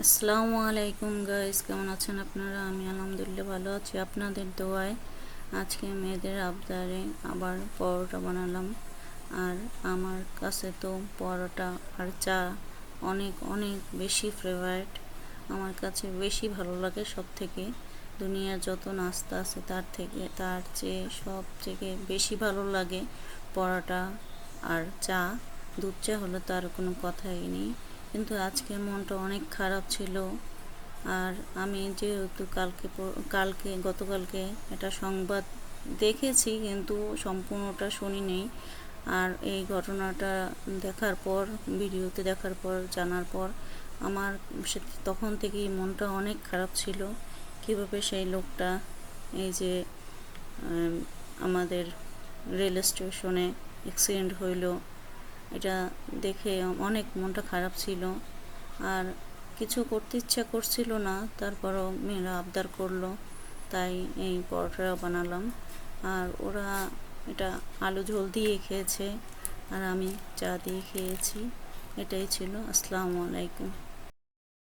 আসসালামু আলাইকুম গাইস, কেমন আছেন আপনারা? আমি আলহামদুলিল্লাহ ভালো আছি আপনাদের দোয়ায়। আজকে মেয়েদের আবদারে আবার পরোটা বানালাম। আর আমার কাছে তো পরোটা আর চা অনেক অনেক বেশি ফেভারিট। আমার কাছে বেশি ভালো লাগে সব থেকে। দুনিয়ার যত নাস্তা আছে তার চেয়ে সব থেকে বেশি ভালো লাগে পরোটা আর চা। দুধ চা হলে তার কোনো কথাই নেই। কিন্তু আজকে মনটা অনেক খারাপ ছিল। আর আমি যেহেতু গতকালকে এটা সংবাদ দেখেছি, কিন্তু সম্পূর্ণটা শুনিনি। আর এই ঘটনাটা দেখার পর, ভিডিওতে দেখার পর, জানার পর আমার তখন থেকেই মনটা অনেক খারাপ ছিল। কিভাবে সেই লোকটা এই যে আমাদের রেল স্টেশনে অ্যাক্সিডেন্ট হইল, এটা দেখে অনেক মনটা খারাপ ছিল। আর কিছু করতে ইচ্ছা করছিল না, তারপরও মেয়েরা আবদার করলো, তাই এই পরোটা বানালাম। আর ওরা এটা আলু ঝোল দিয়ে খেয়েছে, আর আমি চা দিয়ে খেয়েছি। এটাই ছিল। আসসালামু আলাইকুম।